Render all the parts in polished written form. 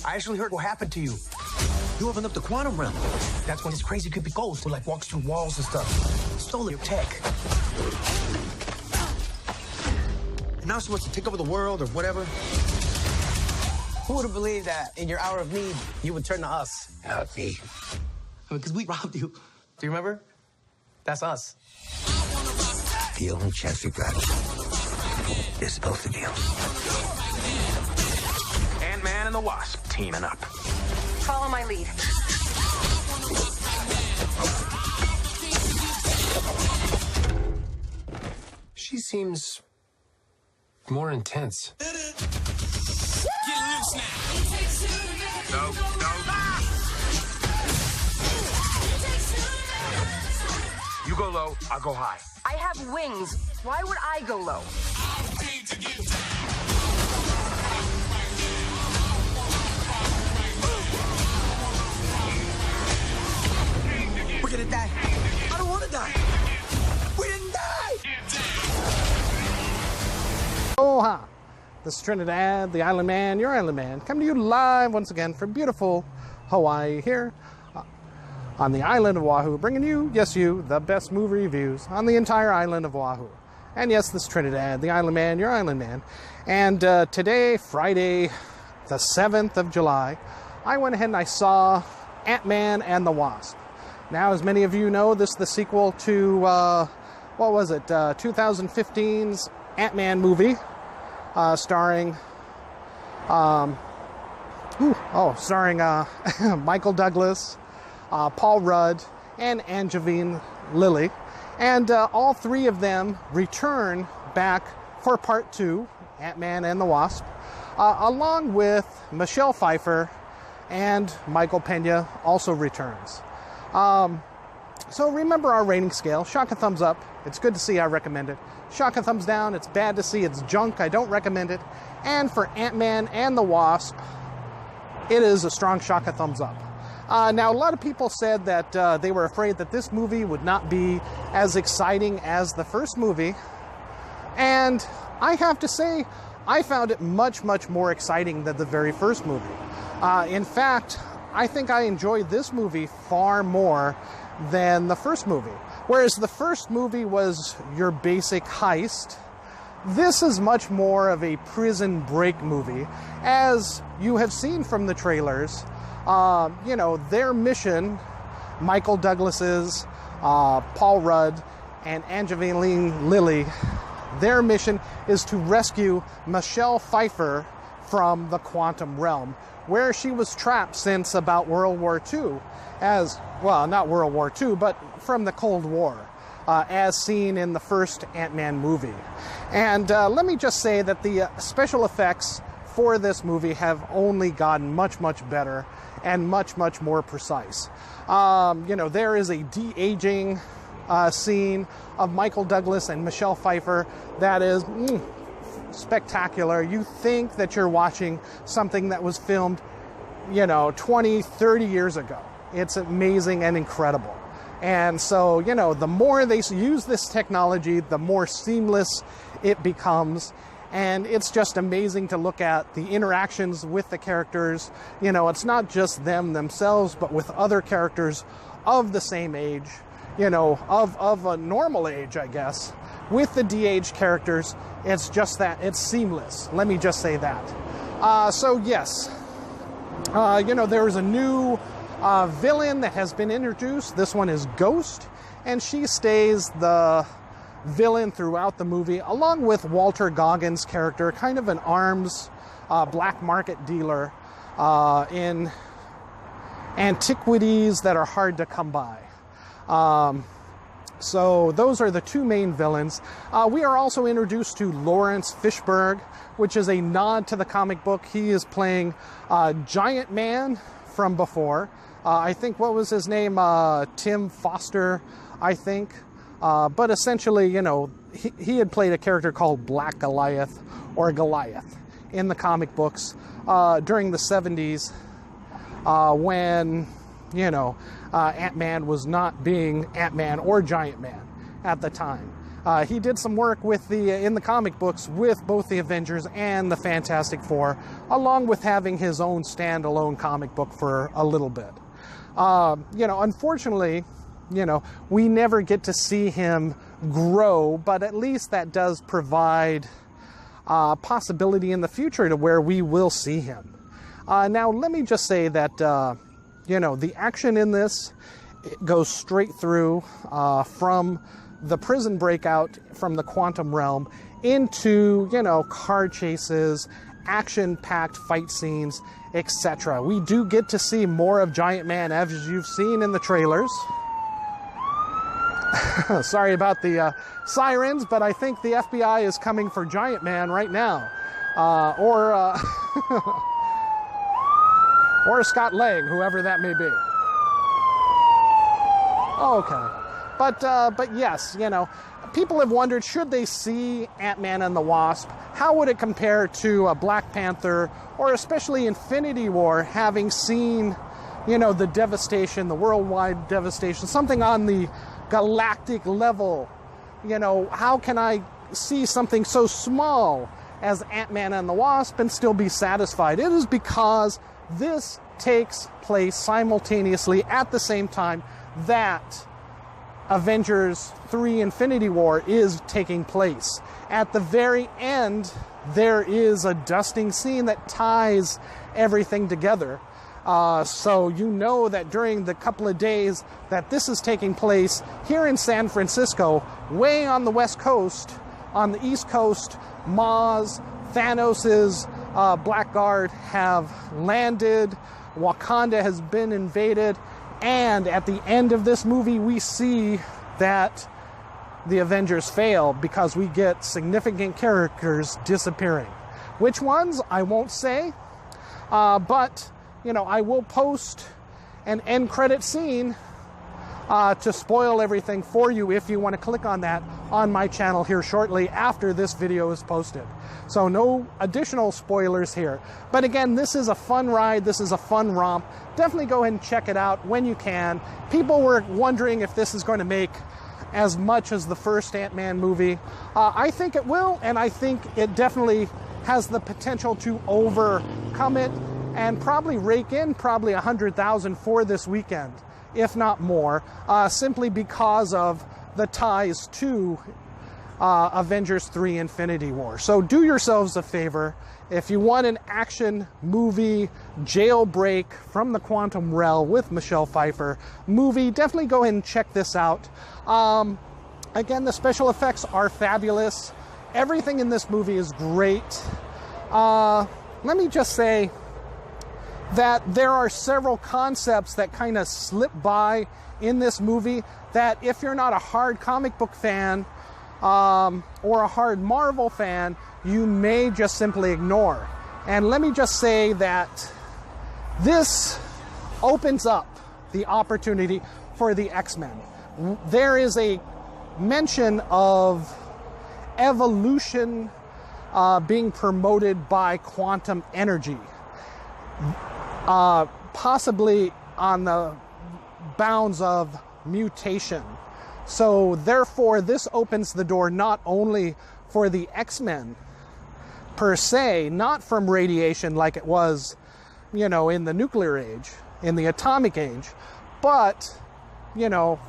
I actually heard what happened to you. You opened up the quantum realm. That's when this crazy creepy ghost who like walks through walls and stuff. Stole your tech. And now she wants to take over the world or whatever. Who would have believed that in your hour of need, you would turn to us? Not me. Because we robbed you. Do you remember? That's us. The only chance we've got is both of you. Ant-Man and the Wasp teaming up. Follow my lead. She seems more intense. Go. You go low, I'll go high. I have wings. Why would I go low? We're gonna die. I don't want to die. We didn't die. Aloha! This is Trinidad, the Island Man, your Island Man, coming to you live once again from beautiful Hawaii here on the island of Oahu, bringing you, yes you, the best movie reviews on the entire island of Oahu. And yes, this is Trinidad, the Island Man, your Island Man. And today, Friday, the 7th of July, I went ahead and I saw Ant-Man and the Wasp. Now, as many of you know, this is the sequel to, what was it, 2015's Ant-Man movie, starring Michael Douglas, Paul Rudd, and Angelina Lilly. And all three of them return back for part 2, Ant-Man and the Wasp, along with Michelle Pfeiffer, and Michael Pena also returns. So remember our rating scale. Shock a thumbs up. It's good to see, I recommend it. Shock a thumbs down. It's bad to see, it's junk, I don't recommend it. And for Ant-Man and the Wasp, it is a strong shock a thumbs up. Now, a lot of people said that they were afraid that this movie would not be as exciting as the first movie. And I have to say, I found it much, much more exciting than the very first movie. In fact, I think I enjoyed this movie far more than the first movie. Whereas the first movie was your basic heist, this is much more of a prison break movie. As you have seen from the trailers, their mission, Michael Douglas's, Paul Rudd, and Angelina Lilly, their mission is to rescue Michelle Pfeiffer from the quantum realm, where she was trapped since about World War II, not World War II, but from the Cold War, as seen in the first Ant-Man movie. And let me just say that the special effects for this movie have only gotten much, much better and much, much more precise. There is a de-aging scene of Michael Douglas and Michelle Pfeiffer that is spectacular. You think that you're watching something that was filmed, 20, 30 years ago. It's amazing and incredible. And so, the more they use this technology, the more seamless it becomes. And it's just amazing to look at the interactions with the characters. It's not just them themselves, but with other characters of the same age, of a normal age, I guess. With the de-aged characters, it's just that, it's seamless. Let me just say that. So yes, there is a new villain that has been introduced. This one is Ghost, and she stays the villain throughout the movie, along with Walter Goggins' character, kind of an arms black market dealer in antiquities that are hard to come by. So those are the two main villains. We are also introduced to Lawrence Fishburne, which is a nod to the comic book. He is playing Giant Man from before. I think, what was his name? Tim Foster, I think. But essentially, he had played a character called Black Goliath, or Goliath, in the comic books during the 70s when, Ant-Man was not being Ant-Man or Giant Man at the time. He did some work with in the comic books with both the Avengers and the Fantastic Four, along with having his own standalone comic book for a little bit. Unfortunately, we never get to see him grow, but at least that does provide possibility in the future to where we will see him. Now, let me just say that, the action in this goes straight through from the prison breakout from the quantum realm into, car chases, action-packed fight scenes, etc. We do get to see more of Giant Man, as you've seen in the trailers. Sorry about the sirens, but I think the FBI is coming for Giant Man right now. Or Scott Lang, whoever that may be. Okay. But yes, people have wondered, should they see Ant-Man and the Wasp? How would it compare to Black Panther, or especially Infinity War, having seen, the devastation, the worldwide devastation, something on the galactic level? How can I see something so small as Ant-Man and the Wasp and still be satisfied? It is because this takes place simultaneously at the same time that Avengers 3 Infinity War is taking place. At the very end, there is a dusting scene that ties everything together. So that during the couple of days that this is taking place here in San Francisco, way on the West Coast, on the East Coast, Maz, Thanos' Blackguard have landed, Wakanda has been invaded, and at the end of this movie, we see that the Avengers fail because we get significant characters disappearing. Which ones, I won't say, but, I will post an end credit scene to spoil everything for you if you want to click on that on my channel here shortly after this video is posted. So no additional spoilers here. But again, this is a fun ride. This is a fun romp. Definitely go ahead and check it out when you can. People were wondering if this is going to make as much as the first Ant-Man movie. I think it will, and I think it definitely has the potential to overcome it and probably rake in probably 100,000 for this weekend, if not more, simply because of the ties to Avengers 3 Infinity War. So do yourselves a favor. If you want an action movie jailbreak from the quantum realm with Michelle Pfeiffer movie, definitely go ahead and check this out. Again, the special effects are fabulous. Everything in this movie is great. Let me just say that there are several concepts that kind of slip by in this movie that if you're not a hard comic book fan or a hard Marvel fan, you may just simply ignore. And let me just say that this opens up the opportunity for the X-Men. There is a mention of evolution being promoted by quantum energy. Possibly on the bounds of mutation. So therefore, this opens the door not only for the X-Men per se, not from radiation like it was, in the nuclear age, in the atomic age, but,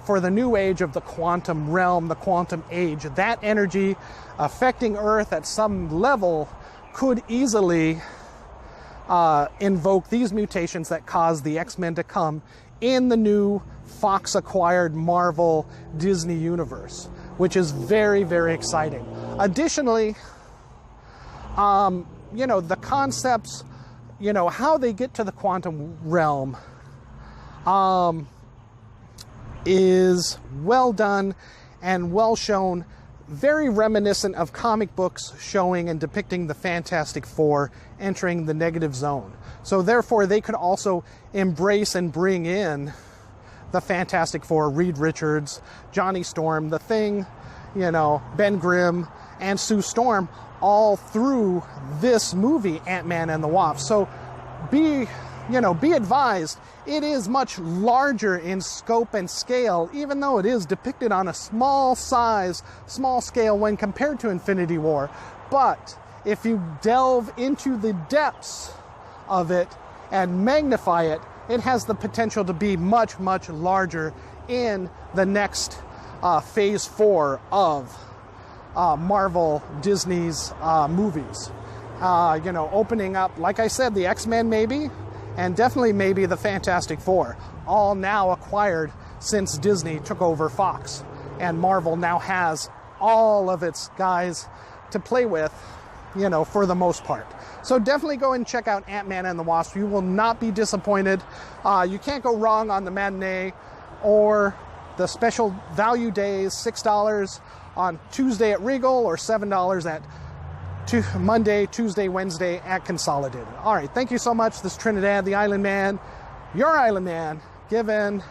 for the new age of the quantum realm, the quantum age. That energy affecting Earth at some level could easily invoke these mutations that cause the X-Men to come in the new Fox-acquired Marvel Disney universe, which is very, very exciting. Additionally, the concepts, how they get to the quantum realm is well done and well shown, very reminiscent of comic books showing and depicting the Fantastic Four entering the negative zone. So therefore, they could also embrace and bring in the Fantastic Four, Reed Richards, Johnny Storm, The Thing, Ben Grimm, and Sue Storm, all through this movie, Ant-Man and the Wasp. So be be advised, it is much larger in scope and scale, even though it is depicted on a small scale when compared to Infinity War. But if you delve into the depths of it and magnify it, it has the potential to be much, much larger in the next phase 4 of Marvel Disney's movies. Opening up, like I said, the X-Men maybe, and definitely maybe the Fantastic Four, all now acquired since Disney took over Fox. And Marvel now has all of its guys to play with, for the most part. So definitely go and check out Ant-Man and the Wasp. You will not be disappointed. You can't go wrong on the matinee or the special value days, $6 on Tuesday at Regal or $7 at Monday, Tuesday, Wednesday at Consolidated. All right, thank you so much. This is Trinidad the Island Man, your Island Man, giving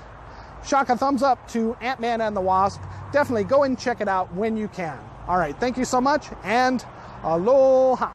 Shock a thumbs up to Ant-Man and the Wasp. Definitely go and check it out when you can. All right, thank you so much, and aloha.